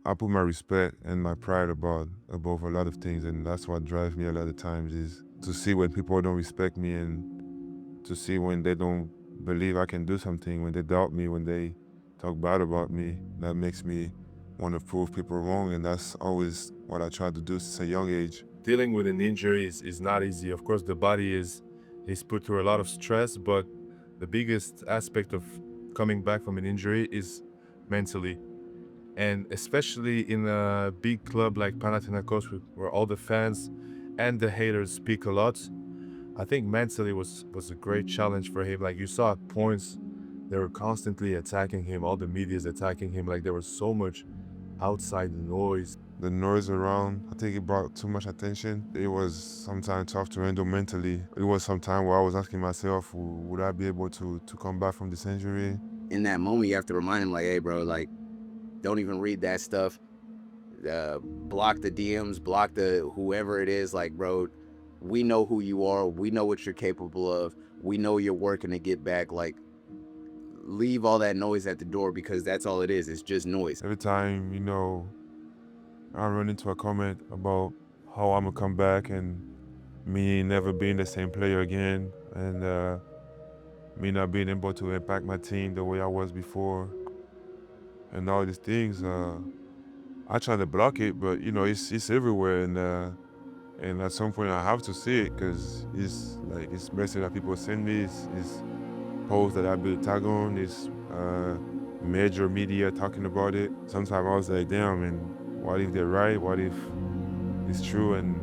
I put my respect and my pride above a lot of things, and that's what drives me a lot of times is to see when people don't respect me and to see when they don't believe I can do something, when they doubt me, when they talk bad about me. That makes me want to prove people wrong, and that's always what I try to do since a young age. Dealing with an injury is not easy. Of course, the body is put through a lot of stress, but the biggest aspect of coming back from an injury is mentally. And especially in a big club like Panathinaikos, where all the fans and the haters speak a lot, I think mentally was a great challenge for him. Like you saw at points, they were constantly attacking him. All the media's attacking him. Like there was so much outside noise. The noise around, I think it brought too much attention. It was sometimes tough to handle mentally. It was some time where I was asking myself, would I be able to come back from this injury? In that moment, you have to remind him, like, hey, bro, like, don't even read that stuff. Block the DMs, block the whoever it is. Like, bro, we know who you are. We know what you're capable of. We know you're working to get back. Like, leave all that noise at the door because that's all it is. It's just noise. Every time, I run into a comment about how I'm gonna come back and me never being the same player again, and me not being able to impact my team the way I was before, and all these things. I try to block it, but it's everywhere, and at some point I have to see it because it's message that people send me, it's posts that I build tag on, it's major media talking about it. Sometimes I was like, damn, and what if they're right? What if it's true? And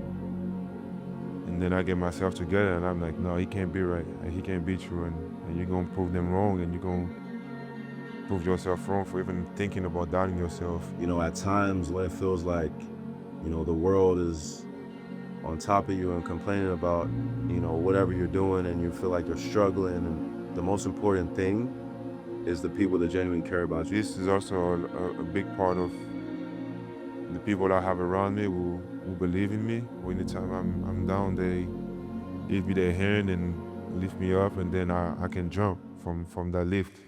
then I get myself together and I'm like, no, he can't be right, and he can't be true, and you're gonna prove them wrong, and you're gonna prove yourself wrong for even thinking about doubting yourself. At times when it feels like, the world is on top of you and complaining about, whatever you're doing, and you feel like you're struggling, and the most important thing is the people that genuinely care about you. This is also a big part of the people I have around me who believe in me. Anytime I'm down, they give me their hand and lift me up, and then I can jump from that lift.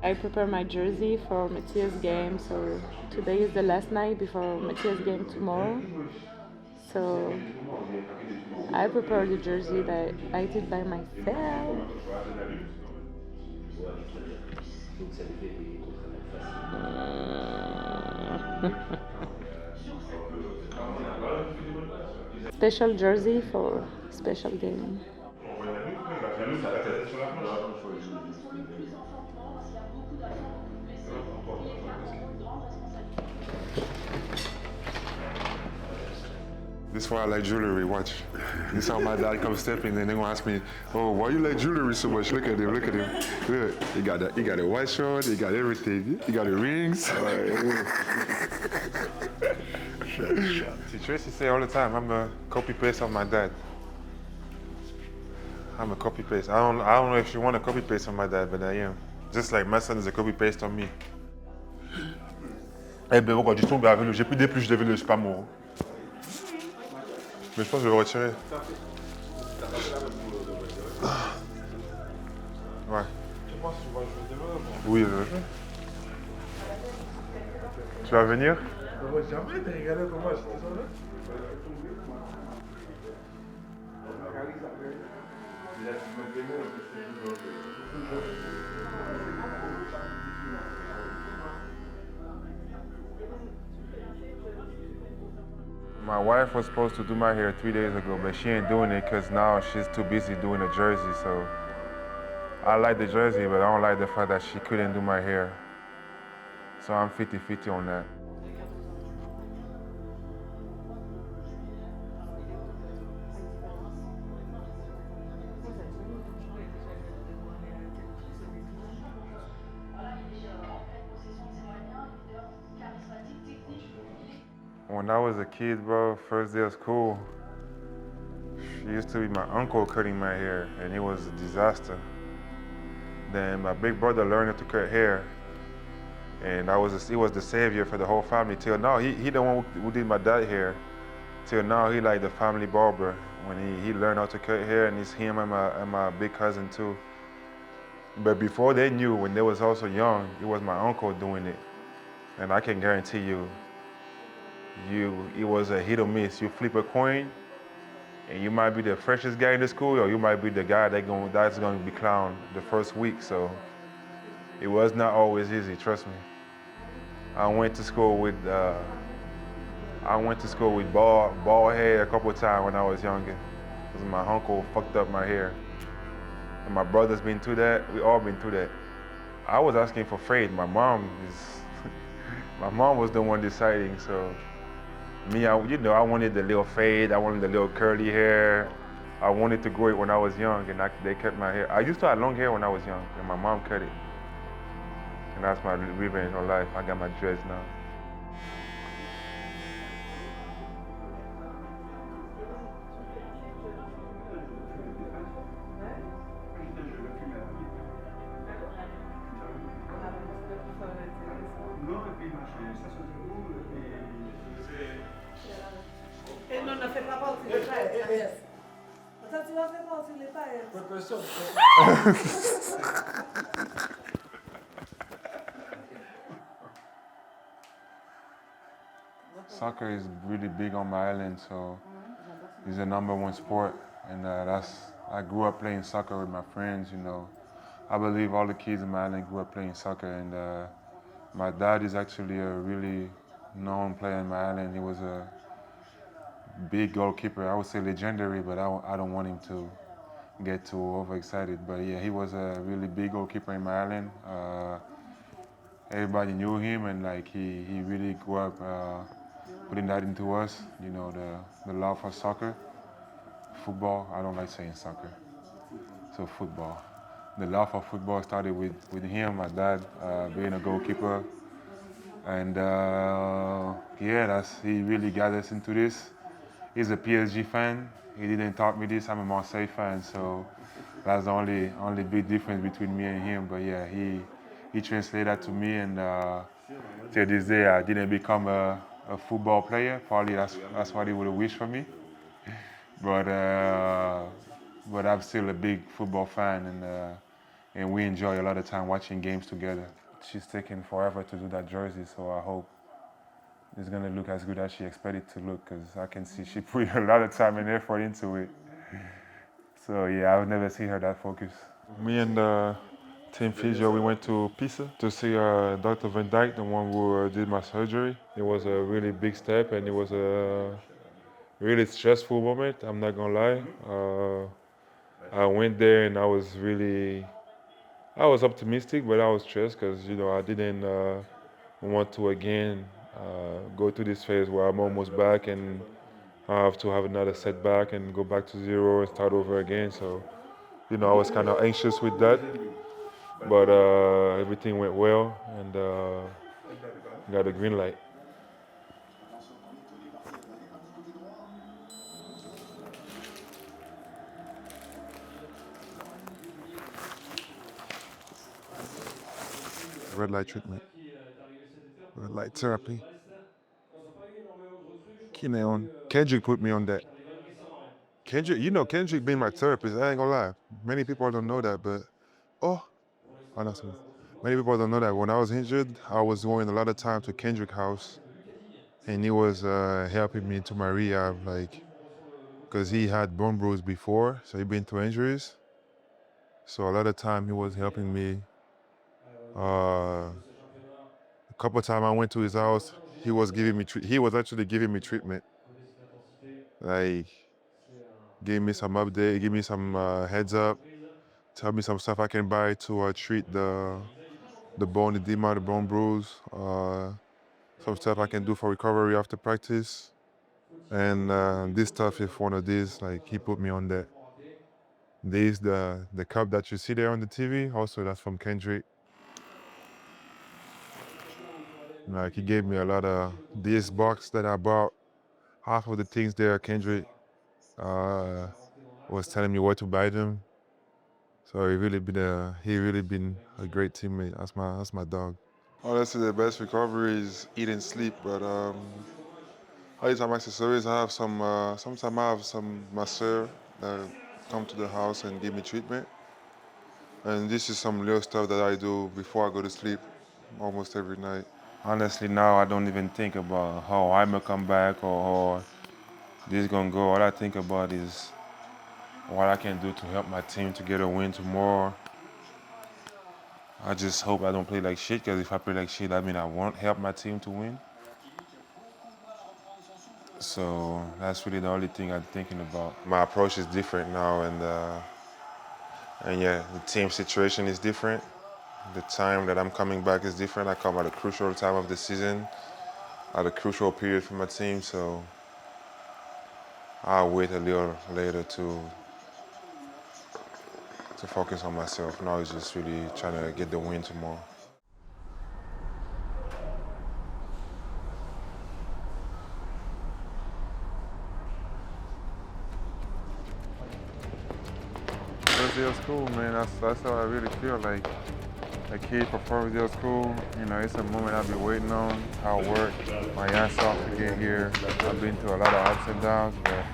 I prepare my jersey for Mathias' game, so today is the last night before Mathias' game tomorrow. So I prepare the jersey that I did by myself. Special jersey for special game. This is why I like jewelry, watch. This is how my dad comes stepping and they're gonna ask me, oh, why you like jewelry so much? Look at him, look at him. Look, he got a white shirt, he got everything. He got the rings. See, Traicy say all the time, I'm a copy-paste of my dad. I'm a copy-paste. I don't know if you want a copy-paste of my dad, but I am. Just like my son is a copy-paste on me. Eh ben, quand tu tombes avec le, j'ai pris des plus, je devais le spam. Mais je pense que je vais le retirer. Ouais. Tu penses que tu vas jouer demain? Oui, je vais jouer. Tu vas venir? Jamais, t'as regardé comment j'étais là? My wife was supposed to do my hair 3 days ago, but she ain't doing it because now she's too busy doing the jersey. So I like the jersey, but I don't like the fact that she couldn't do my hair. So I'm 50-50 on that. When I was a kid, bro, first day of school, she used to be my uncle cutting my hair, and it was a disaster. Then my big brother learned to cut hair, and he was the savior for the whole family. Till now, he the one who did my dad hair. Till now, he like the family barber. When he learned how to cut hair, and it's him and my big cousin too. But before they knew, when they was also young, it was my uncle doing it. And I can guarantee you, it was a hit or miss. You flip a coin, and you might be the freshest guy in the school, or you might be the guy that's going to be clowned the first week. So it was not always easy, trust me. I went to school with bald hair a couple of times when I was younger, because my uncle fucked up my hair. And my brother's been through that. We all been through that. I was asking for fade. My mom was the one deciding. So me, I wanted the little fade. I wanted the little curly hair. I wanted to grow it when I was young, and they cut my hair. I used to have long hair when I was young, and my mom cut it. And that's my revenge on life. I got my dreads now. Soccer is really big on my island, so it's the #1 sport, and I grew up playing soccer with my friends. I believe all the kids in my island grew up playing soccer, and my dad is actually a really known player in my island. He was a big goalkeeper. I would say legendary, but I don't want him to get too overexcited. But yeah, he was a really big goalkeeper in my island. Everybody knew him, and like he really grew up putting that into us. The love for soccer, football. I don't like saying soccer, so football. The love for football started with him, my dad, being a goalkeeper, and he really got us into this. He's a PSG fan. He didn't taught me this. I'm a Marseille fan, so that's the only big difference between me and him. But yeah, he translated that to me, and till this day, I didn't become a football player. Probably that's what he would have wished for me. But I'm still a big football fan, and we enjoy a lot of time watching games together. She's taking forever to do that jersey, so I hope it's gonna look as good as she expected to look, because I can see she put a lot of time and effort into it. So yeah, I've never seen her that focused. Me and team physio, we went to Pisa to see Dr. Van Dijk, the one who did my surgery. It was a really big step, and it was a really stressful moment, I'm not gonna lie. I went there and I was optimistic, but I was stressed because, I didn't want to again go through this phase where I'm almost back and I have to have another setback and go back to zero and start over again. So, I was kind of anxious with that, but everything went well, and got a green light. Red light treatment. Red light therapy. Kendrick put me on that. Kendrick being my therapist. I ain't gonna lie. Many people don't know that, but many people don't know that when I was injured, I was going a lot of time to Kendrick house, and he was helping me into my rehab, like, because he had bone bruise before, so he been through injuries. So a lot of time he was helping me. A couple of times I went to his house, he was actually giving me treatment. Like, give me some update, give me some heads up, tell me some stuff I can buy to treat the bone edema, the bone bruise, some stuff I can do for recovery after practice. And this stuff, if one of these, like, he put me on that. This, the cup that you see there on the TV, also that's from Kendrick. Like, he gave me a lot of this box that I bought. Half of the things there, Kendrick was telling me where to buy them. So he really been a great teammate. That's my dog. Honestly, the best recovery is eat and sleep. But all these time accessories, I have some. Sometimes I have some masseur that come to the house and give me treatment. And this is some little stuff that I do before I go to sleep, almost every night. Honestly, now I don't even think about how I'm gonna come back or how this is gonna go. All I think about is what I can do to help my team to get a win tomorrow. I just hope I don't play like shit, because if I play like shit, I mean I won't help my team to win. So that's really the only thing I'm thinking about. My approach is different now, and yeah, the team situation is different. The time that I'm coming back is different. I come at a crucial time of the season, at a crucial period for my team, so I'll wait a little later to focus on myself. Now it's just really trying to get the win tomorrow. Brazil's cool, man. That's how I really feel. Like, a kid for Brazil's cool. You know, it's a moment I've been waiting on. I'll work my ass off to get here. I've been through a lot of ups and downs, but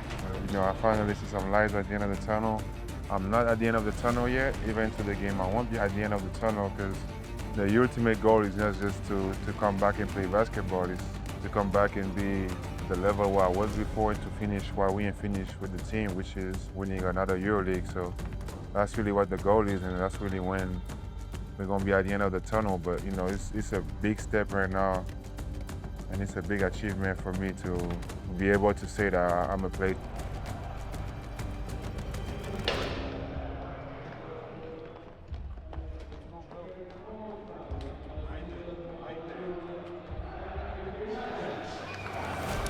you know, I finally see some lights at the end of the tunnel. I'm not at the end of the tunnel yet. Even to the game, I won't be at the end of the tunnel, because the ultimate goal is not just to come back and play basketball. It's to come back and be the level where I was before, and to finish where we finished with the team, which is winning another EuroLeague. So that's really what the goal is, and that's really when we're gonna be at the end of the tunnel. But you know, it's a big step right now, and it's a big achievement for me to be able to say that I'm a player.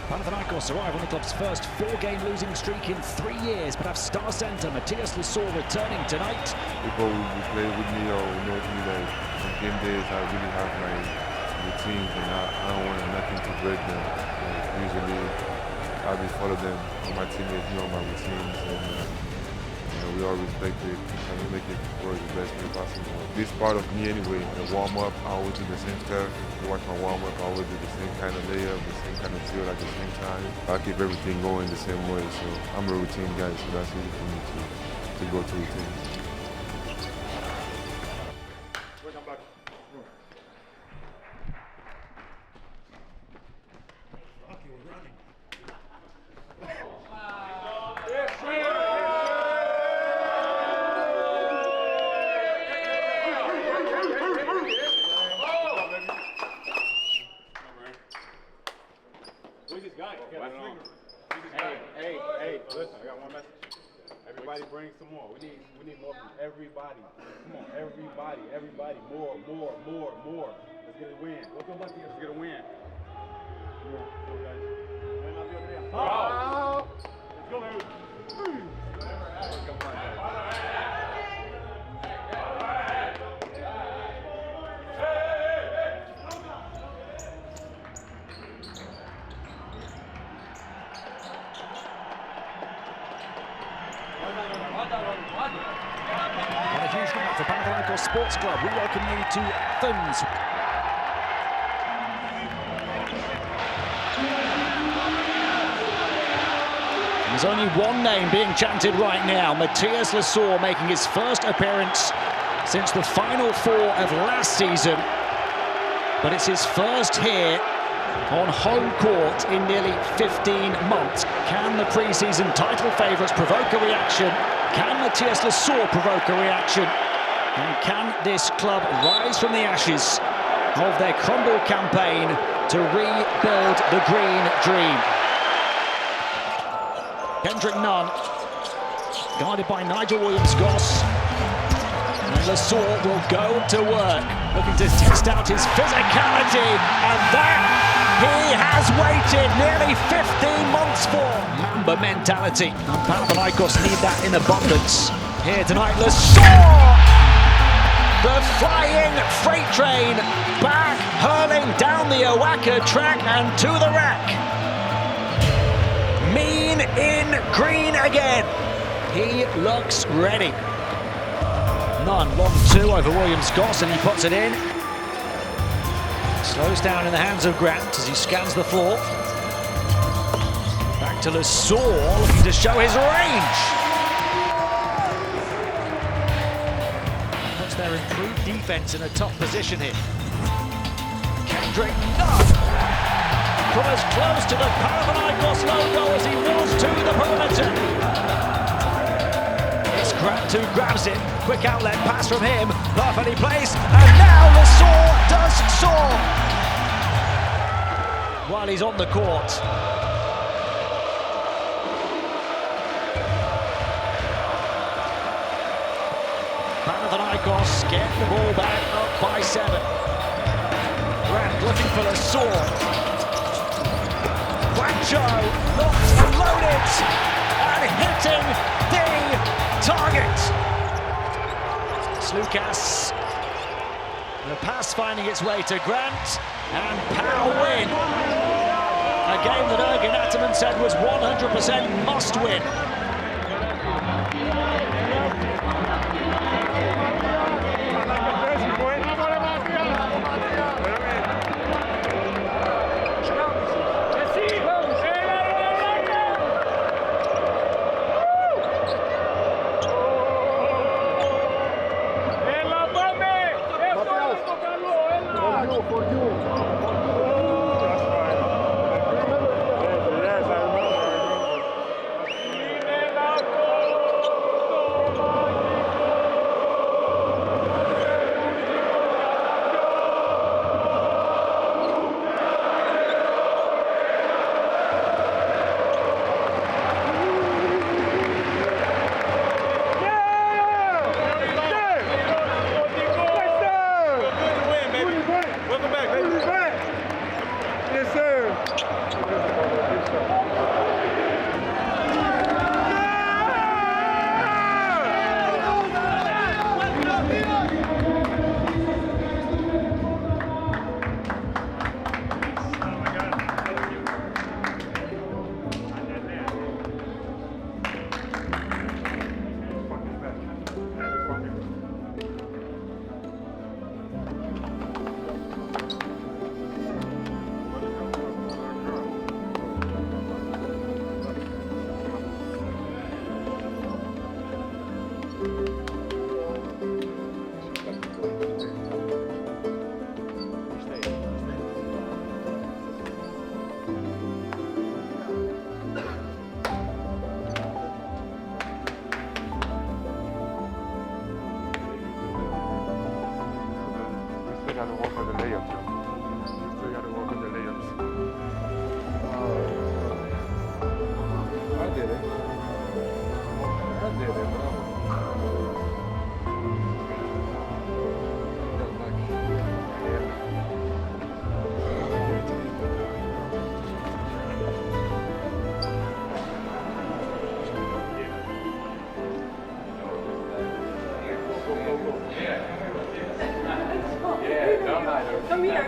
Panathinaikos arrive on the club's first 4-game losing streak in 3 years, but have star centre Mathias Lessort returning tonight. People who play with me or know me that on game days I really have my routines, and I don't want nothing to break them. Like, usually I just follow them, and my teammates know my routines, and you know, we all respect it and we make it work the best way possible. This part of me anyway, the warm-up, I always do the same stuff. You watch my warm-up, I always do the same kind of layup, the same kind of feel at the same time. I keep everything going the same way, so I'm a routine guy, so that's easy for me to go to routines. Hey, listen, I got one message. Everybody bring some more. We need more from everybody. Come on, everybody. More. Let's get a win. Let's get a win. Come on, guys. Let's go, man. Come on, guys. And a huge night for Panathinaikos Sports Club. We welcome you to Athens. There's only one name being chanted right now. Mathias Lessort making his first appearance since the Final Four of last season. But it's his first here on home court in nearly 15 months. Can the pre-season title favourites provoke a reaction? Can Mathias Lessort provoke a reaction? And can this club rise from the ashes of their crumble campaign to rebuild the green dream? Kendrick Nunn, guarded by Nigel Williams-Goss. And Lessort will go to work, looking to test out his physicality, and that he has waited nearly 15 months for. Mamba mentality, and Panathinaikos need that in abundance. Here tonight, Lessort! The flying freight train back, hurling down the OAKA track and to the rack. Mean in green again. He looks ready. Nunn, long two over Williams-Goss, and he puts it in. Slows down in the hands of Grant as he scans the floor. Back to Lessort, looking to show his range. Puts their improved defense in a tough position here. Kendrick Nunn, from as close to the Panathinaikos logo as he was to the perimeter. It's Grant who grabs it. Quick outlet pass from him. Perfectly placed. And now Lessort does soar while he's on the court. Panathinaikos get the ball back up by 7. Grant looking for Lessort. Juancho locked and loaded and hitting the target. Slukas, the pass finding its way to Grant, and Pau win. A game that Ergin Ataman said was 100% must win.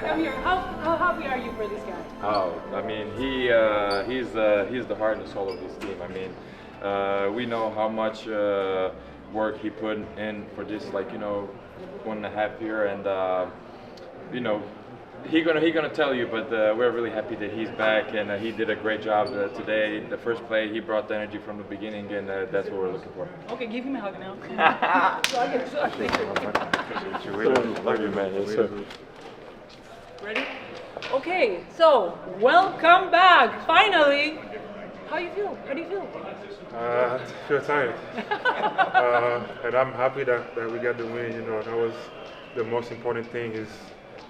Come here. How happy are you for this guy? Oh, I mean, he's the heart and soul of this team. I mean, we know how much work he put in for this, 1.5 year, and he gonna tell you. But we're really happy that he's back, and he did a great job today. The first play, he brought the energy from the beginning, and that's what we're looking for. Okay, give him a hug now. Love you, man. Yes, sir. Ready? Okay, so welcome back. Finally, How you feel? How do you feel? I feel tired. And I'm happy that we got the win. You know, that was the most important thing, is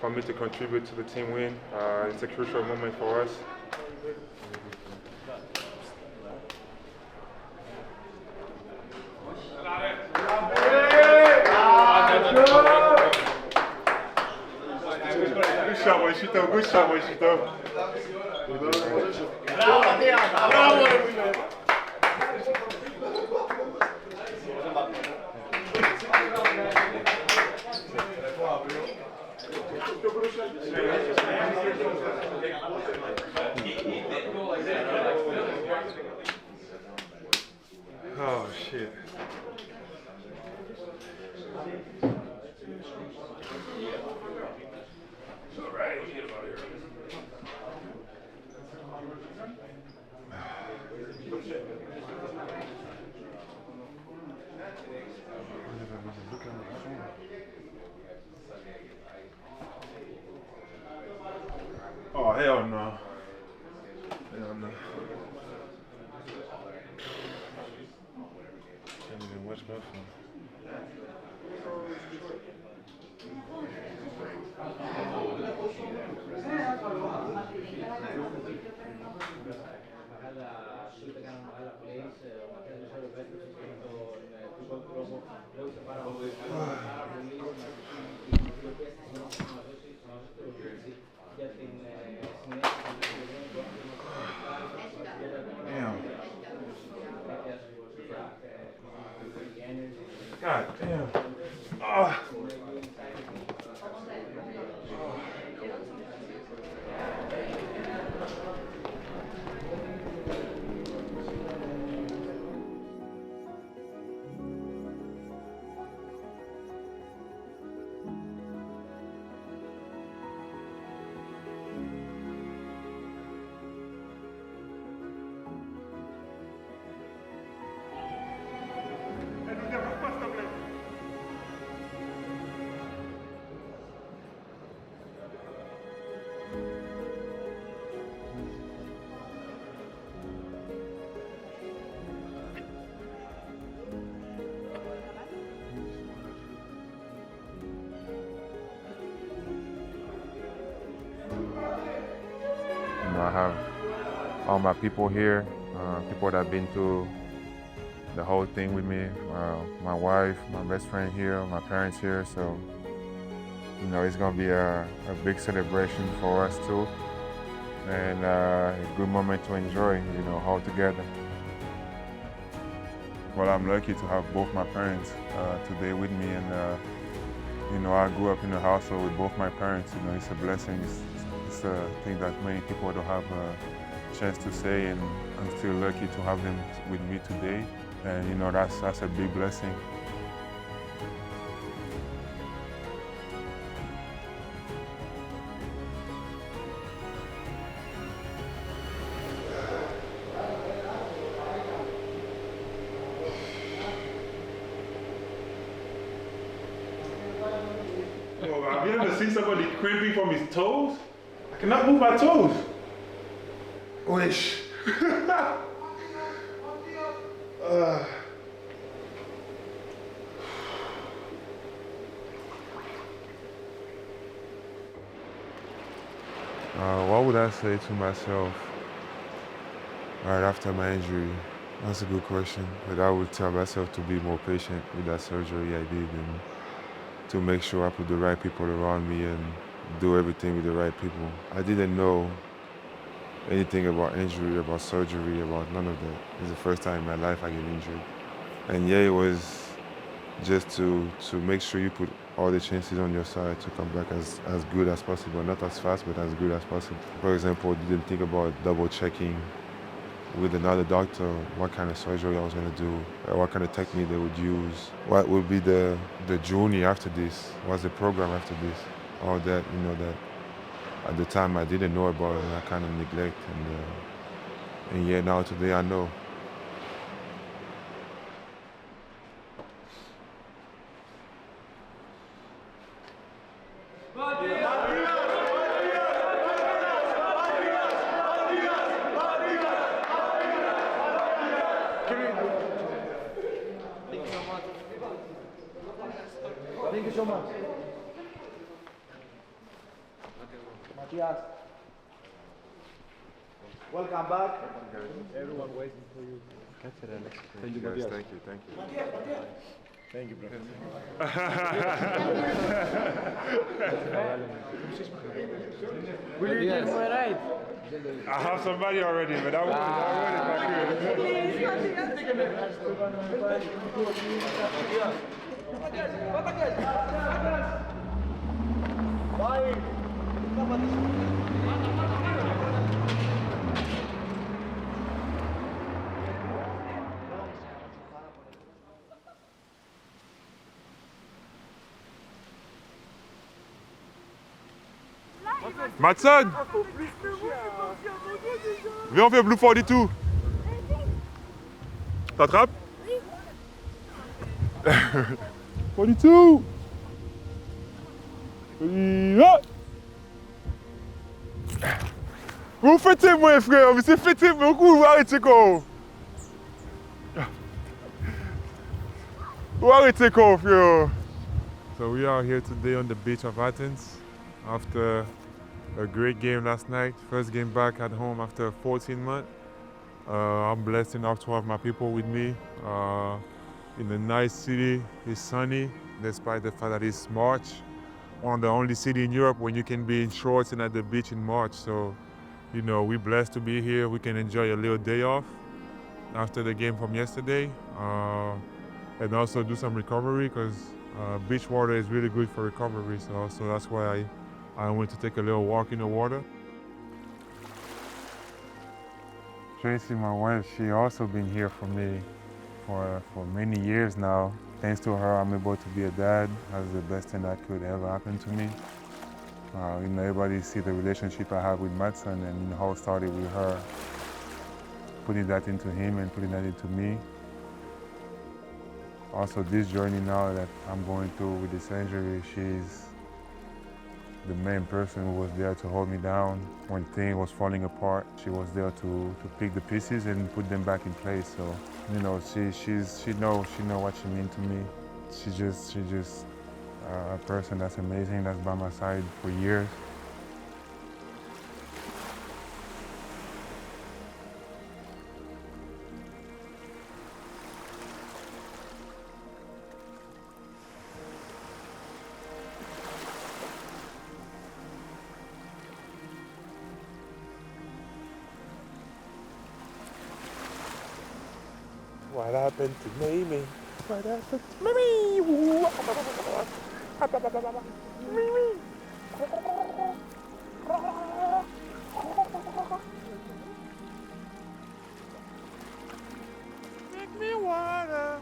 for me to contribute to the team win. It's a crucial moment for us. Good shot, Moishito. Good shot, Moishito. Oh, shit. Oh, hell no. Hell no. Can't even watch my phone. God damn. Oh. I have all my people here, people that have been through the whole thing with me, my wife, my best friend here, my parents here, so you know it's gonna be a big celebration for us too, and a good moment to enjoy, you know, all together. Well, I'm lucky to have both my parents today with me, and you know, I grew up in a household with both my parents. You know, it's a blessing. It's a thing that many people don't have a chance to say, and I'm still lucky to have them with me today. And you know, that's a big blessing. Oh, have you ever seen somebody cramping from his toes? I cannot move my toes. Wish. What would I say to myself right after my injury? That's a good question. But I would tell myself to be more patient with that surgery I did, and to make sure I put the right people around me and do everything with the right people. I didn't know anything about injury, about surgery, about none of that. It's the first time in my life I get injured. And yeah, it was just to make sure you put all the chances on your side to come back as good as possible, not as fast, but as good as possible. For example, didn't think about double checking with another doctor what kind of surgery I was going to do, what kind of technique they would use, what would be the journey after this, what's the program after this, all that, you know, that at the time I didn't know about it, and I kind of neglect, and yeah, now today I know. Thank you so much. Mathias. Welcome back. Everyone waiting for you. Thank you, guys. Thank you. Thank you, bro. Will you give me a ride? I have somebody already, but I would Matson, viens, on fait Blue 42. T'attrapes? Oui. 42. Vous fêtez, moi, frère, mais c'est fêté, mais vous arrêtez quoi? Vous arrêtez quoi, frère? So we are here today on the beach of Athens after a great game last night. First game back at home after 14 months. I'm blessed enough to have my people with me in a nice city. It's sunny, despite the fact that it's March. One of the only cities in Europe when you can be in shorts and at the beach in March. So, you know, we're blessed to be here. We can enjoy a little day off after the game from yesterday, and also do some recovery because beach water is really good for recovery. So that's why I went to take a little walk in the water. Traicy, my wife, she also been here for me for many years now. Thanks to her, I'm able to be a dad. That's the best thing that could ever happen to me. You know, everybody see the relationship I have with Matson and how it started with her, putting that into him and putting that into me. Also, this journey now that I'm going through with this injury, she's the main person who was there to hold me down when things was falling apart. She was there to pick the pieces and put them back in place. So, you know, she know what she means to me. She's just a person that's amazing, that's by my side for years. What happened to Mimi? What happened to Mimi? Make me water.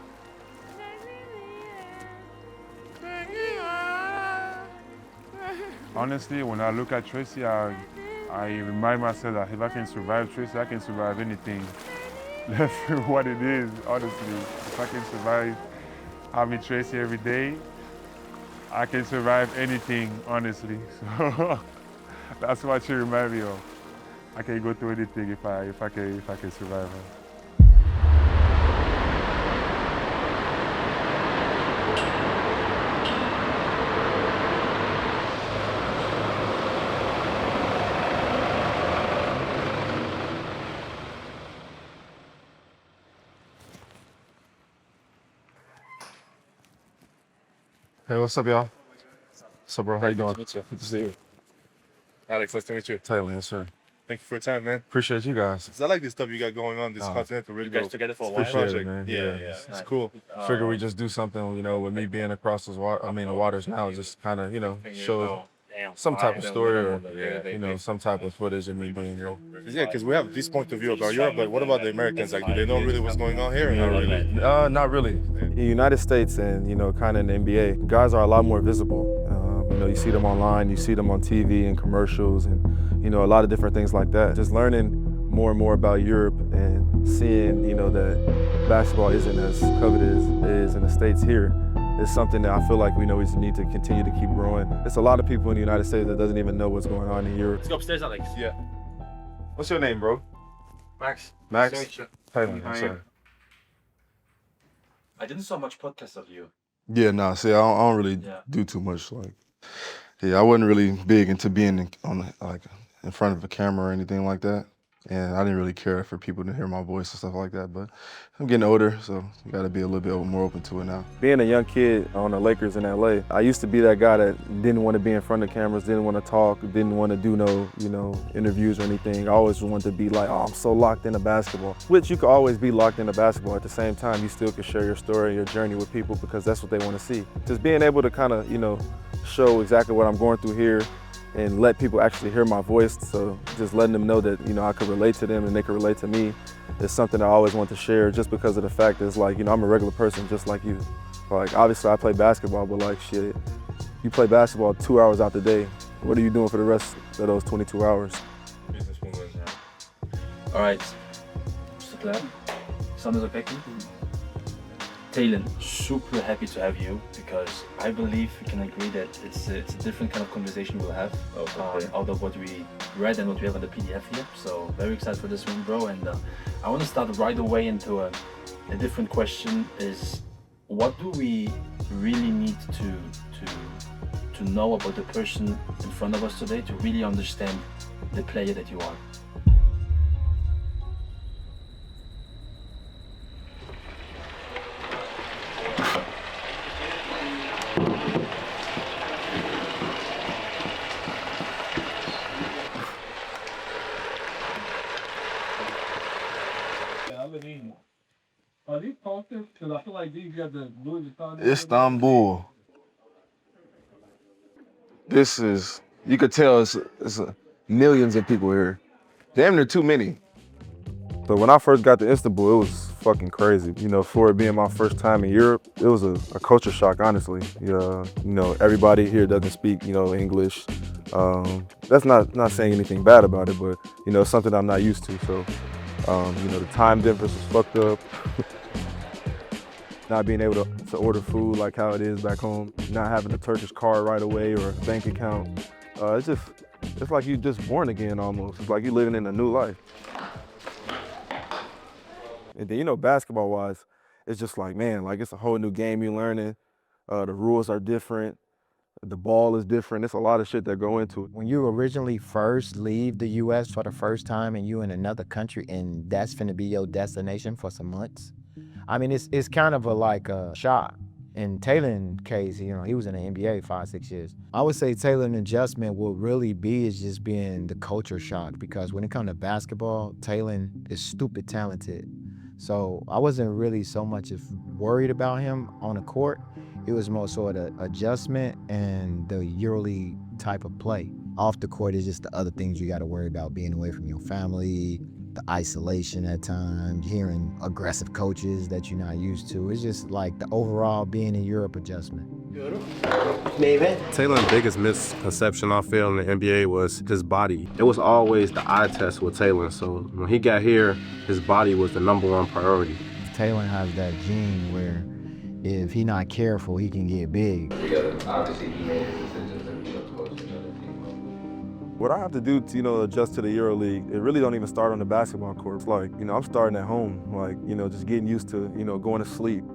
Honestly, when I look at Traicy, I remind myself that if I can survive Traicy, I can survive anything. That's what it is, honestly. If I can survive having Traicy every day, I can survive anything, honestly. So that's what she reminds me of. I can go through anything if I can survive her. Hey, what's up, y'all? What's up, bro? How you doing? Good to see you. Alex, nice to meet you. Talen, sir. Thank you for your time, man. Appreciate you guys. I like this stuff you got going on, this continental radio. You guys together for a while? Appreciate it, man. Yeah. It's cool. Figure we just do something, you know, with me being across the waters now, just kind of, you know, show some type of story or, you know, some type of footage of me being here. Yeah, because we have this point of view about Europe, but what about the Americans? Like, do they know really what's going on here? Or not really? Not really. In the United States and, you know, kind of in the NBA, guys are a lot more visible. You know, you see them online, you see them on TV and commercials and, you know, a lot of different things like that. Just learning more and more about Europe and seeing, you know, that basketball isn't as coveted as it is in the States here is something that I feel like we just need to continue to keep growing. There's a lot of people in the United States that doesn't even know what's going on in Europe. Let's go upstairs, Alex. Yeah. What's your name, bro? Max. Max? Nice to meet you. Talen, I'm sorry. I didn't saw much podcasts of you. Yeah, nah, see, I don't really do too much. Like, yeah, I wasn't really big into being in front of a camera or anything like that. And I didn't really care for people to hear my voice and stuff like that. But I'm getting older, so you got to be a little bit more open to it now. Being a young kid on the Lakers in LA, I used to be that guy that didn't want to be in front of cameras, didn't want to talk, didn't want to do no, interviews or anything. I always wanted to be like, oh, I'm so locked into basketball. Which you could always be locked into basketball. At the same time, you still can share your story, your journey with people because that's what they want to see. Just being able to kind of, show exactly what I'm going through here and let people actually hear my voice. So just letting them know that, I could relate to them and they could relate to me is something I always want to share just because of the fact is like, I'm a regular person just like you. Like, obviously I play basketball, but like shit, you play basketball 2 hours out the day. What are you doing for the rest of those 22 hours? Businesswoman, yeah. All right, Mr. Clan, sound okay? Talen, super happy to have you because I believe we can agree that it's a different kind of conversation we'll have out of what we read and what we have on the PDF here. So very excited for this one, bro. And I want to start right away into a different question: is what do we really need to know about the person in front of us today to really understand the player that you are? Are these posters? Because I feel like these got the Louis Vuitton. Istanbul. This is, you could tell it's millions of people here. Damn near too many. So when I first got to Istanbul, it was fucking crazy. For it being my first time in Europe, it was a culture shock, honestly. Everybody here doesn't speak, English. That's not saying anything bad about it, but, it's something I'm not used to. So, the time difference was fucked up. Not being able to order food like how it is back home, not having a Turkish card right away or a bank account. It's like you just born again almost. It's like you living in a new life. And then, basketball-wise, it's just like, man, like it's a whole new game you're learning. The rules are different. The ball is different. It's a lot of shit that go into it. When you originally first leave the U.S. for the first time and you in another country and that's finna be your destination for some months, I mean, it's kind of like a shock. In Talen's case, he was in the NBA 5-6 years. I would say Talen's adjustment will really be is just being the culture shock because when it comes to basketball, Talen is stupid talented. So I wasn't really so much worried about him on the court. It was more sort of adjustment and the EuroLeague type of play. Off the court is just the other things you got to worry about, being away from your family, the isolation at times, hearing aggressive coaches that you're not used to. It's just like the overall being in Europe adjustment. Talen's biggest misconception I feel in the NBA was his body. It was always the eye test with Talen. So when he got here, his body was the #1 priority. Talen has that gene where if he's not careful, he can get big. Obviously, he made his decisions and he looked close to another team. What I have to do to, adjust to the EuroLeague, it really don't even start on the basketball court. It's like, I'm starting at home, like, just getting used to, going to sleep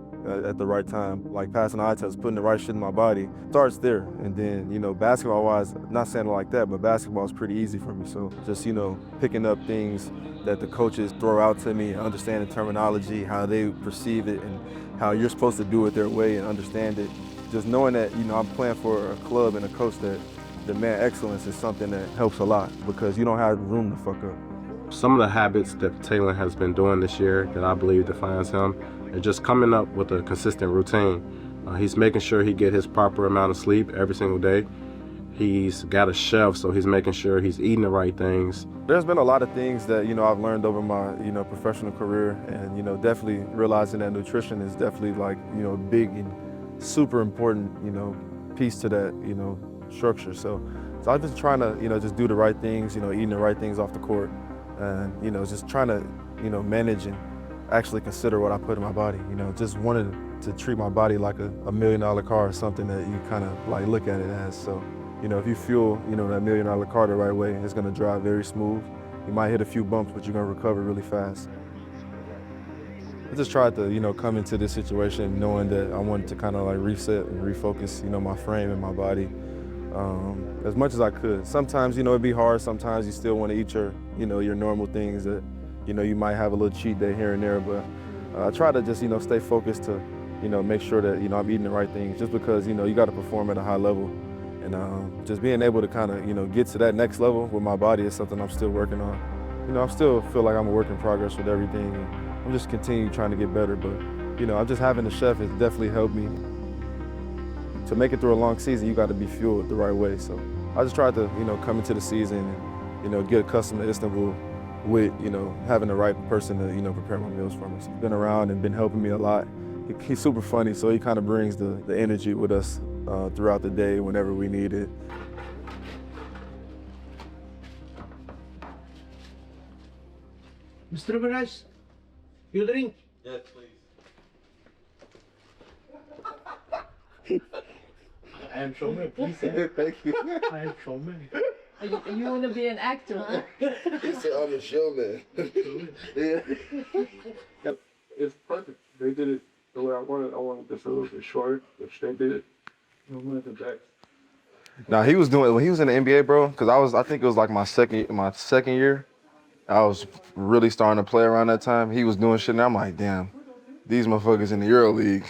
at the right time, like passing the eye test, putting the right shit in my body. Starts there. And then, basketball-wise, not saying it like that, but basketball is pretty easy for me. So just, picking up things that the coaches throw out to me, understanding terminology, how they perceive it, and how you're supposed to do it their way and understand it. Just knowing that, I'm playing for a club and a coach that demand excellence is something that helps a lot because you don't have room to fuck up. Some of the habits that Talen has been doing this year that I believe defines him are just coming up with a consistent routine. He's making sure he get his proper amount of sleep every single day. He's got a chef, so he's making sure he's eating the right things. There's been a lot of things that, I've learned over my, professional career and, definitely realizing that nutrition is definitely like, big and super important, piece to that, structure. So I'm just trying to, just do the right things, eating the right things off the court and, just trying to, manage and actually consider what I put in my body, just wanted to treat my body like a $1 million car or something that you kind of like look at it as. So, if you fuel, that $1 million car the right way, it's going to drive very smooth. You might hit a few bumps, but you're going to recover really fast. I just tried to, you know, come into this situation knowing that I wanted to kind of like reset and refocus, you know, my frame and my body as much as I could. Sometimes, you know, it'd be hard. Sometimes you still want to eat your, you know, your normal things that, you know, you might have a little cheat day here and there, but I try to just, you know, stay focused to, you know, make sure that, you know, I'm eating the right things just because, you know, you got to perform at a high level. And just being able to kind of, you know, get to that next level with my body is something I'm still working on. You know, I still feel like I'm a work in progress with everything. I'm just continuing trying to get better, but, you know, I'm just having a chef has definitely helped me. To make it through a long season, you got to be fueled the right way. So I just tried to, you know, come into the season and, you know, get accustomed to Istanbul with, you know, having the right person to, you know, prepare my meals for me. So he's been around and been helping me a lot. He's super funny, so he kind of brings the energy with us throughout the day whenever we need it. Mr. Baraj, you drink? Yes, please. I am showman, please. Thank you. I am showman. You want to be an actor, huh? He said I'm a showman. Yeah, it's perfect. They did it the way I wanted. I wanted this a little bit short, which they did it. I wanted the back. Now he was doing when he was in the NBA, bro. Because I think it was like my second year. I was really starting to play around that time. He was doing shit, and I'm like, damn, these motherfuckers in the EuroLeague.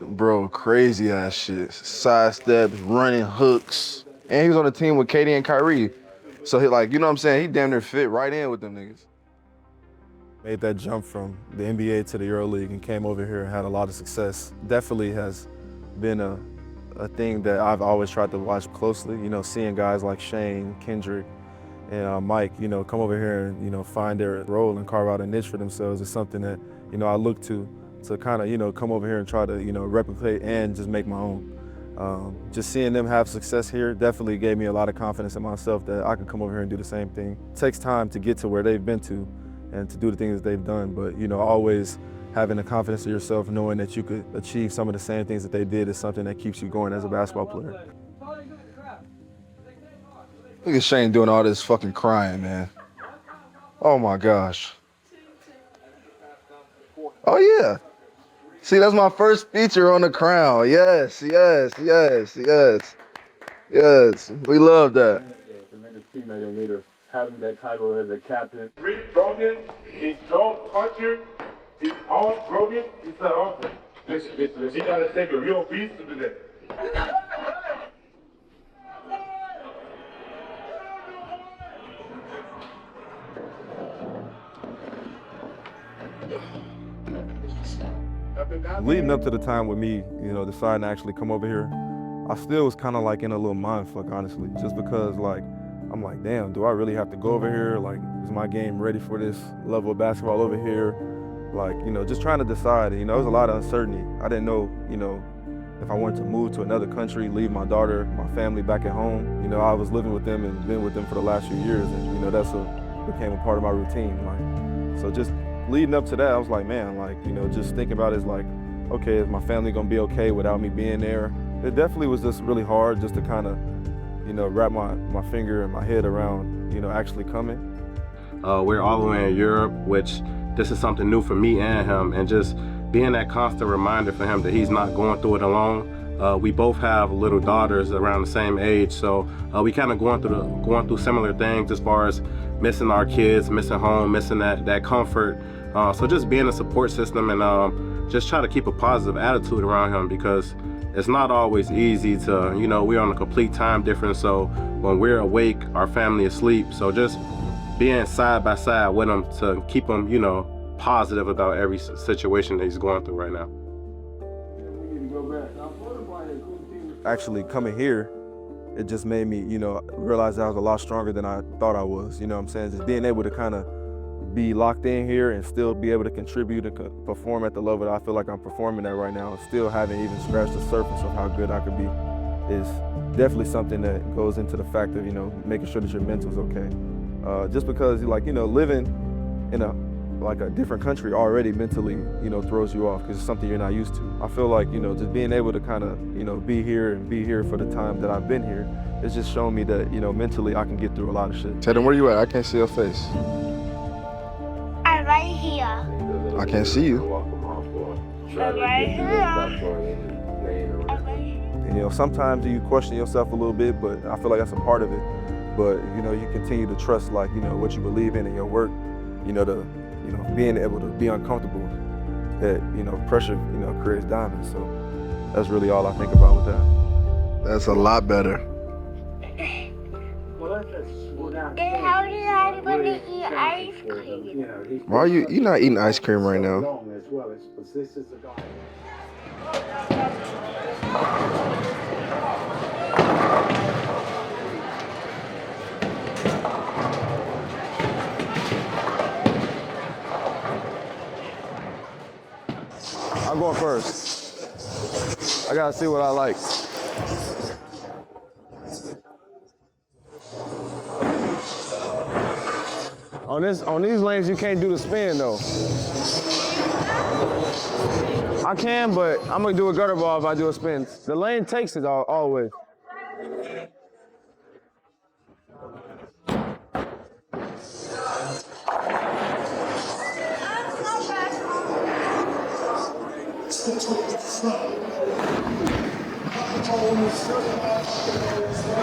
Bro, crazy ass shit. Side steps, running hooks. And he was on the team with Katie and Kyrie. So he like, you know what I'm saying? He damn near fit right in with them niggas. Made that jump from the NBA to the EuroLeague and came over here and had a lot of success. Definitely has been a thing that I've always tried to watch closely. You know, seeing guys like Shane, Kendrick, and Mike, you know, come over here and, you know, find their role and carve out a niche for themselves is something that, you know, I look to kind of, you know, come over here and try to, you know, replicate and just make my own. Just seeing them have success here definitely gave me a lot of confidence in myself that I can come over here and do the same thing. It takes time to get to where they've been to and to do the things that they've done, but, you know, always having the confidence in yourself, knowing that you could achieve some of the same things that they did is something that keeps you going as a basketball player. Look at Shane doing all this fucking crying, man. Oh my gosh. Oh yeah. See, that's my first feature on The Crown. Yes, yes, yes, yes. Yes, we love that. Tremendous teammate and leader, having that title as a captain. Rick Brogan, he's Joe Archer, he's all Brogan, he's not Arthur. Listen, he gotta take a real beast to do that. Leading up to the time with me, you know, deciding to actually come over here, I still was kind of like in a little mind fuck, honestly, just because like, I'm like, damn, do I really have to go over here? Like, is my game ready for this level of basketball over here? Like, you know, just trying to decide, you know, there's a lot of uncertainty. I didn't know, you know, if I wanted to move to another country, leave my daughter, my family back at home. You know, I was living with them and been with them for the last few years, and, you know, became a part of my routine. Like, so just leading up to that, I was like, man, like, you know, just thinking about it is like, okay, is my family gonna be okay without me being there? It definitely was just really hard just to kind of, you know, wrap my finger and my head around, you know, actually coming. We're all the way in Europe, which this is something new for me and him, and just being that constant reminder for him that he's not going through it alone. We both have little daughters around the same age, so we kind of going through similar things as far as missing our kids, missing home, missing that comfort. So just being a support system and just try to keep a positive attitude around him, because it's not always easy to, you know, we're on a complete time difference, so when we're awake, our family is asleep. So just being side by side with him to keep him, you know, positive about every situation that he's going through right now. Actually coming here, it just made me, you know, realize that I was a lot stronger than I thought I was, you know what I'm saying? Just being able to kind of be locked in here and still be able to contribute and perform at the level that I feel like I'm performing at right now, and still haven't even scratched the surface of how good I could be, is definitely something that goes into the fact of, you know, making sure that your mental's okay. Just because, like, you know, living in a different country already mentally, you know, throws you off because it's something you're not used to. I feel like, you know, just being able to kind of, you know, be here for the time that I've been here, it's just shown me that, you know, mentally I can get through a lot of shit. Talen, where you at? I can't see your face. I'm right here. I can't see you. You know, sometimes you question yourself a little bit, but I feel like that's a part of it. But, you know, you continue to trust, like, you know, what you believe in your work, you know, being able to be uncomfortable, that, you know, pressure, you know, creates diamonds. So that's really all I think about with that. That's a lot better. How did anybody eat ice cream? Why are you're not eating ice cream right now? I'm going first. I gotta see what I like. On these lanes, you can't do the spin though. I can, but I'm gonna do a gutter ball if I do a spin. The lane takes it always.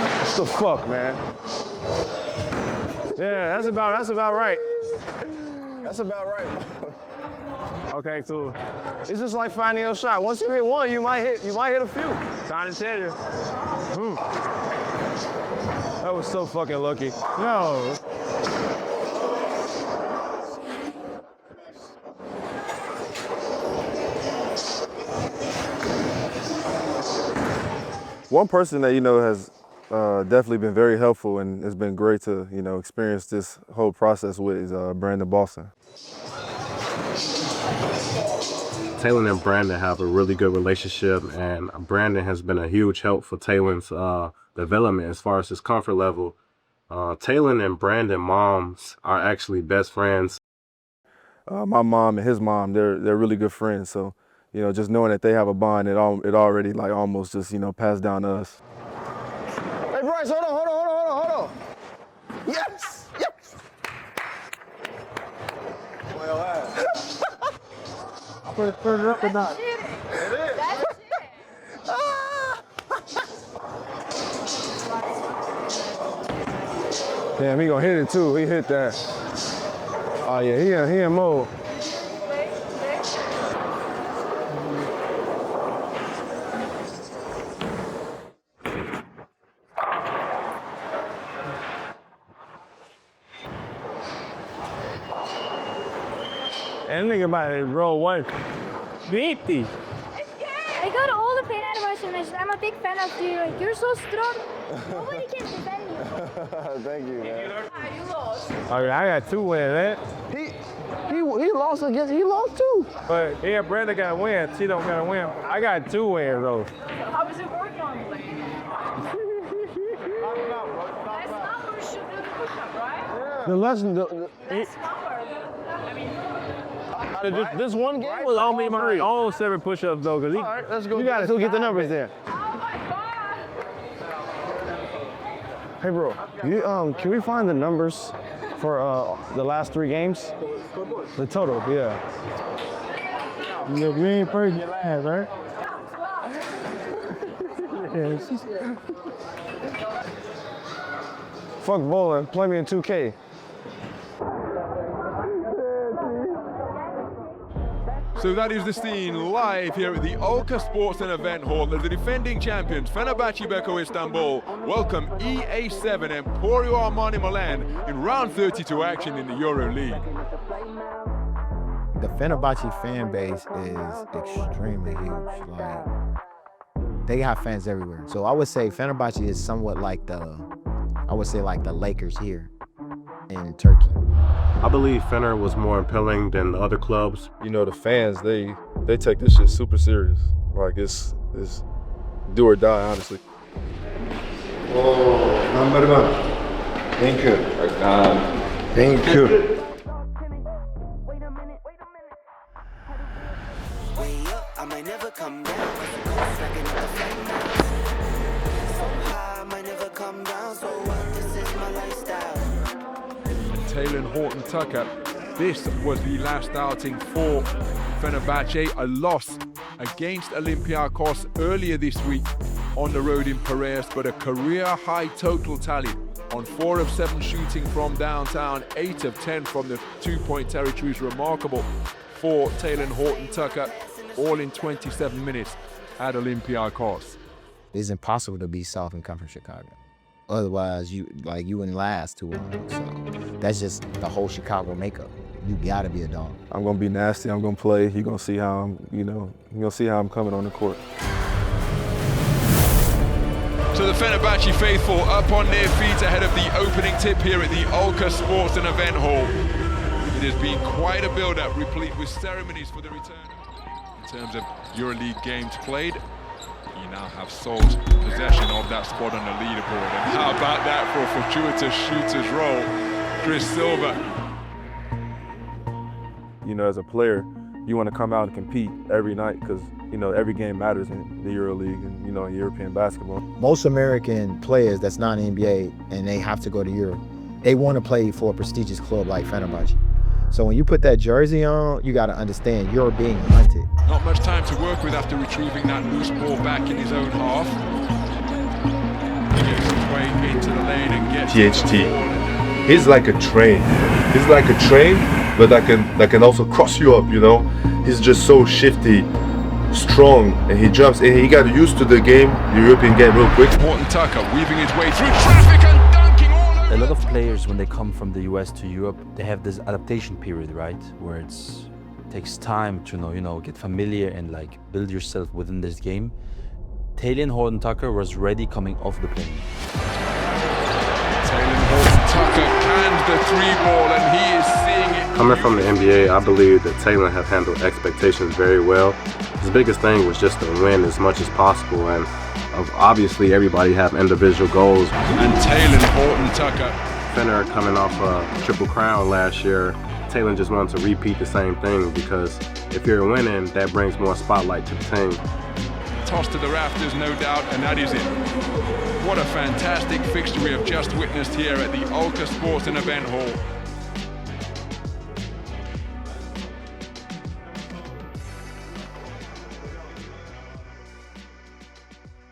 What the fuck, man? Yeah, that's about right. That's about right. Okay, cool. It's just like finding your shot. Once you hit one, you might hit a few. Trying to tell you. That was so fucking lucky. No. One person that, you know, has definitely been very helpful and it's been great to, you know, experience this whole process with is Brandon Boston. Talen and Brandon have a really good relationship, and Brandon has been a huge help for Talen's development as far as his comfort level. Talen and Brandon moms are actually best friends. My mom and his mom, they're really good friends. So, you know, just knowing that they have a bond, it already like almost just, you know, passed down to us. Hey Bryce, hold on. Yes. Well, put it up or not? It is. Damn, he gonna hit it too. He hit that. Oh yeah, he in mode. And nigga about to roll 150. I got all the Fenerbahçe matches. I'm a big fan of you. Like, you're so strong. Nobody can defend you. Thank you, man. You lost. Okay, I got 2 wins, man. He lost against, he lost too. But yeah, Brandon got a win. She don't got a win. I got 2 wins though. How was it work normally? Less numbers should do the push-up, right? The lesson, Less number. I mean, this one game was all me and Marie. All 7 push-ups though, cause let's go. You gotta still get the numbers there. oh my God. Hey bro, can we find the numbers for the last 3 games? The total, yeah. You ain't first, you last, right? Fuck bowling, play me in 2K. So that is the scene live here at the OAKA Sports and Event Hall as the defending champions Fenerbahce Beko Istanbul welcome EA7 and Emporio Armani Milan in round 32 action in the EuroLeague. The Fenerbahce fan base is extremely huge. Like, they have fans everywhere. So I would say Fenerbahce is somewhat like the Lakers here in Turkey. I believe Fener was more appealing than the other clubs. You know, the fans, they take this shit super serious. Like, it's do or die, honestly. Oh, number 1. Thank you. Thank you. I might never come down. So high, I might never come down. So what? This is my lifestyle. Talen Horton-Tucker This was the last outing for Fenerbahce, a loss against Olympiacos earlier this week on the road in Piraeus, but a career-high total tally on 4 of 7 shooting from downtown, 8 of 10 from the two-point territory is remarkable for Talen Horton-Tucker, all in 27 minutes at Olympiacos. It's impossible to be soft in Conference Chicago. Otherwise, you wouldn't last too long. So that's just the whole Chicago makeup. You gotta be a dog. I'm gonna be nasty. I'm gonna play. You're gonna see how I'm, you're gonna see how I'm coming on the court. So the Fenerbahce faithful up on their feet ahead of the opening tip here at the OAKA Sports and Event Hall. It has been quite a build-up, replete with ceremonies for the return. In terms of EuroLeague games played, you now have sole possession of that spot on the leaderboard. And how about that for a fortuitous shooter's role, Chris Silva. As a player, you want to come out and compete every night because, every game matters in the EuroLeague and, in European basketball. Most American players that's not in NBA and they have to go to Europe, they want to play for a prestigious club like Fenerbahce. So when you put that jersey on, you got to understand you're being hunted. Not much time to work with after retrieving that loose ball back in his own half. He gets his way into the lane and gets THT. He's like a train. He's like a train, but that can also cross you up, He's just so shifty, strong, and he jumps, and he got used to the game, the European game, real quick. Horton-Tucker weaving his way through traffic and dunking all over. A lot of players, when they come from the US to Europe, they have this adaptation period, right? Where it takes time to get familiar and build yourself within this game. Talen Horton-Tucker was ready coming off the plane. Talen Horton-Tucker canned the 3-ball and he is seeing it. Coming from the NBA, I believe that Talen have handled expectations very well. His biggest thing was just to win as much as possible, and obviously everybody have individual goals. And Talen Horton-Tucker. Fener coming off a triple crown last year. Talen just wanted to repeat the same thing because if you're winning, that brings more spotlight to the team. Tossed to the rafters, no doubt, and that is it. What a fantastic fixture we have just witnessed here at the OAKA Sports and Event Hall.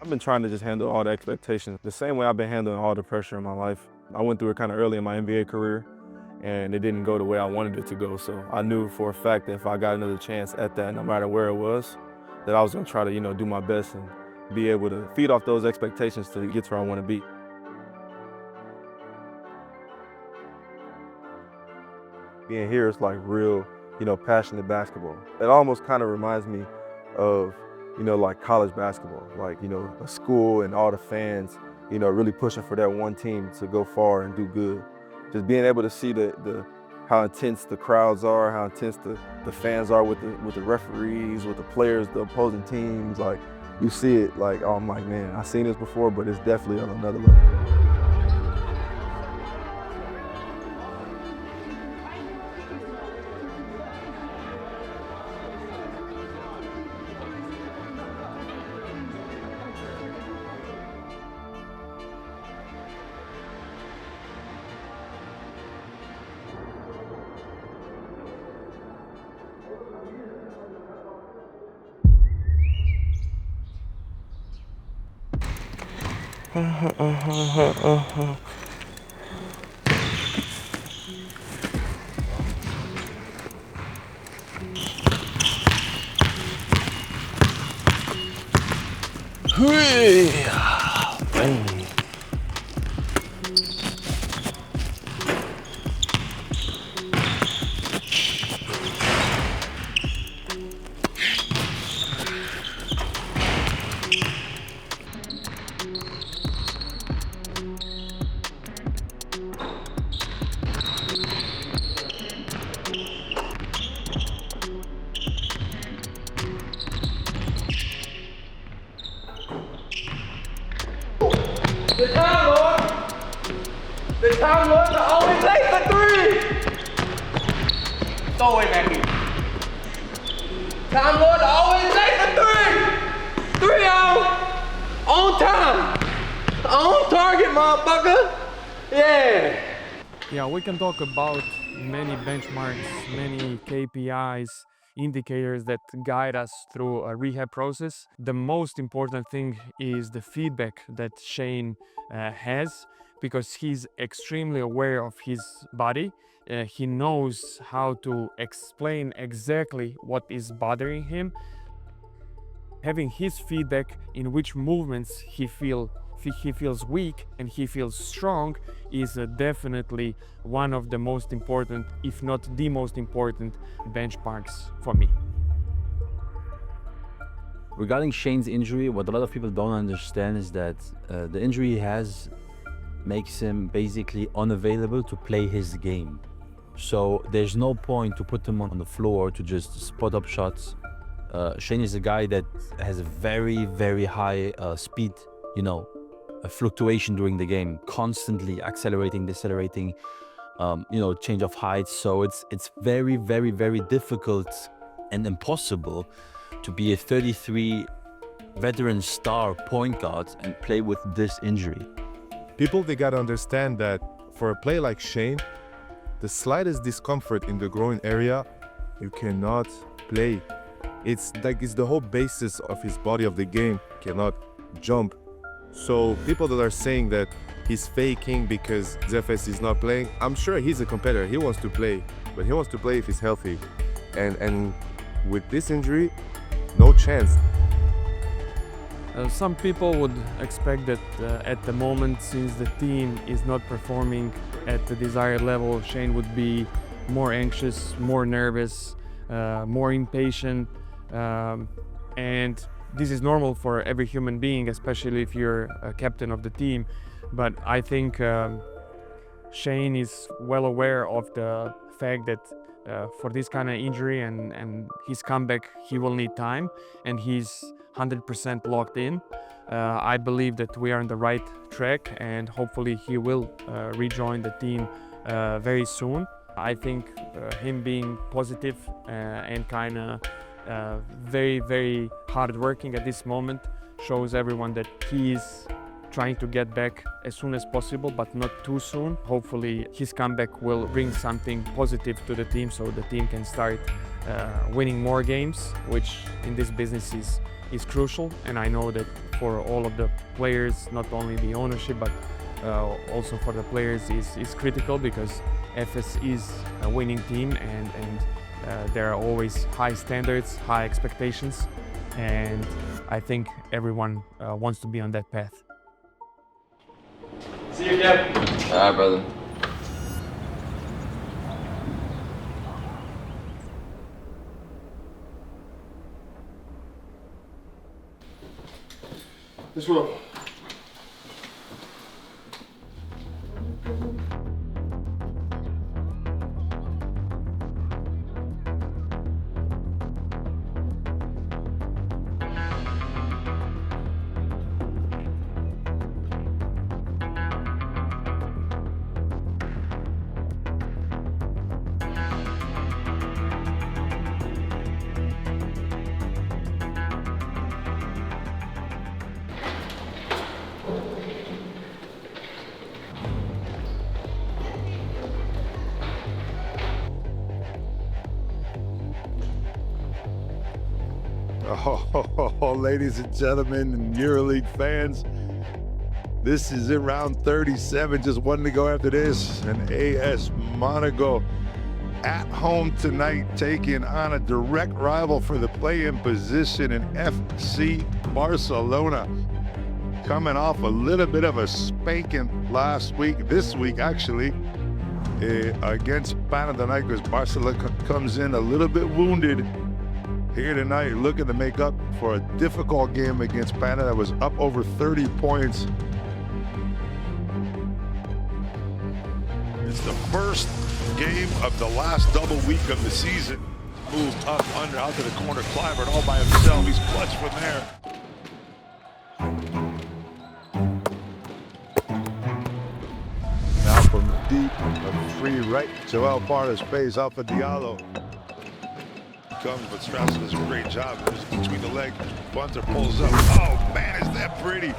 I've been trying to just handle all the expectations the same way I've been handling all the pressure in my life. I went through it kind of early in my NBA career, and it didn't go the way I wanted it to go. So I knew for a fact that if I got another chance at that, no matter where it was, that I was going to try to, do my best and be able to feed off those expectations to get to where I want to be. Being here is like real, passionate basketball. It almost kind of reminds me of, like college basketball, like, a school and all the fans, really pushing for that one team to go far and do good. Just being able to see how intense the crowds are, how intense the fans are with the referees, with the players, the opposing teams. Like, you see it, oh, I'm like, man, I've seen this before, but it's definitely on another level. The Time Lords are always late for 3! Throw it back here. Time Lords are always late for 3! 3 on time! On target, motherfucker! Yeah! Yeah, we can talk about many benchmarks, many KPIs, indicators that guide us through a rehab process. The most important thing is the feedback that Shane has, because he's extremely aware of his body. He knows how to explain exactly what is bothering him. Having his feedback in which movements he feels weak and he feels strong is definitely one of the most important, if not the most important, benchmarks for me. Regarding Shane's injury, what a lot of people don't understand is that the injury he has makes him basically unavailable to play his game. So there's no point to put him on the floor to just spot up shots. Shane is a guy that has a very, very high speed, you know, a fluctuation during the game, constantly accelerating, decelerating, you know, change of heights. So it's very, very, very difficult and impossible to be a 33 veteran star point guard and play with this injury. People, they gotta understand that for a player like Shane, the slightest discomfort in the groin area, you cannot play. It's like it's the whole basis of his body, of the game, cannot jump. So people that are saying that he's faking because Zefes is not playing, I'm sure he's a competitor, he wants to play, but he wants to play if he's healthy. And with this injury, no chance. Some people would expect that at the moment, since the team is not performing at the desired level, Shane would be more anxious, more nervous, more impatient, and this is normal for every human being, especially if you're a captain of the team. But I think Shane is well aware of the fact that for this kind of injury and his comeback, he will need time, and he's 100% locked in. I believe that we are on the right track, and hopefully he will rejoin the team very soon. I think him being positive and kind of very, very hardworking at this moment shows everyone that he is trying to get back as soon as possible, but not too soon. Hopefully his comeback will bring something positive to the team so the team can start winning more games, which in this business is crucial. And I know that for all of the players, not only the ownership, but also for the players is critical, because FS is a winning team, and there are always high standards, high expectations, and I think everyone wants to be on that path. See you again. All right, brother. Let's roll. Oh, ladies and gentlemen, and EuroLeague fans, this is in round 37, just one to go after this. And AS Monaco at home tonight, taking on a direct rival for the play-in position in FC Barcelona. Coming off a little bit of a spanking last week, this week actually, against Panathinaikos. Barcelona comes in a little bit wounded here tonight, looking to make up for a difficult game against Pana that was up over 30 points. It's the first game of the last double week of the season. Moved up, under, out to the corner, Clyburn all by himself. He's clutch from there. Now from deep, a free right. Joel Pardas pays out for Diallo. Comes, but Strauss does a great job. There's between the leg. Bunter pulls up. Oh man, is that pretty?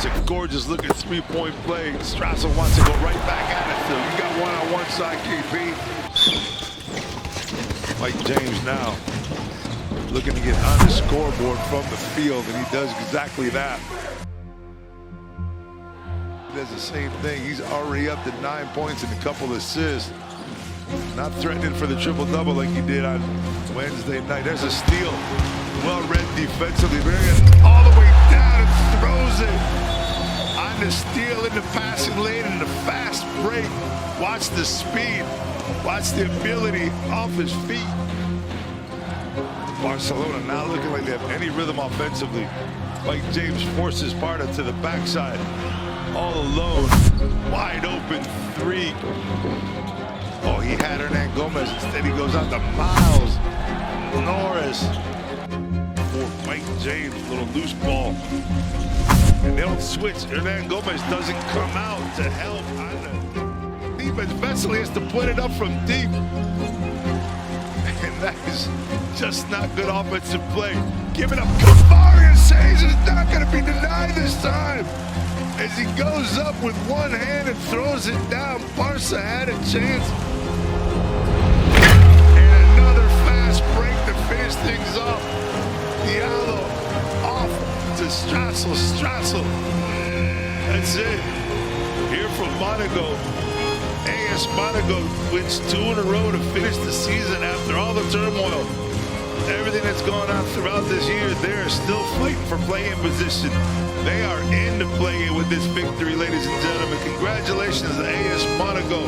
That's a gorgeous looking three-point play. Strassel wants to go right back at it, though. You got one on one side, KP. Mike James now looking to get on the scoreboard from the field, and he does exactly that. He does the same thing. He's already up to 9 points and a couple assists. Not threatening for the triple-double like he did on Wednesday night. There's a steal. Well read defensively. All the way down and throws it. On the steal in the passing lane and the fast break. Watch the speed. Watch the ability off his feet. Barcelona now looking like they have any rhythm offensively. Mike James forces Sparta to the backside. All alone. Wide open three. Oh, he had Hernan Gomez. Instead, he goes out to Miles Norris. For Mike James, little loose ball. And they don't switch. Hernan Gomez doesn't come out to help on the defense. Vesely has to put it up from deep. And that is just not good offensive play. Give it up. Kavarian says it's not going to be denied this time. As he goes up with one hand and throws it down. Barca had a chance. And another fast break to finish things off. Diallo off to Strassel. Strassel. That's it. Here from Monaco. AS Monaco wins 2 in a row to finish the season after all the turmoil. Everything that's gone on throughout this year, they're still fighting for play-in position. They are in the play-in with this victory, ladies and gentlemen. Congratulations to AS Monaco.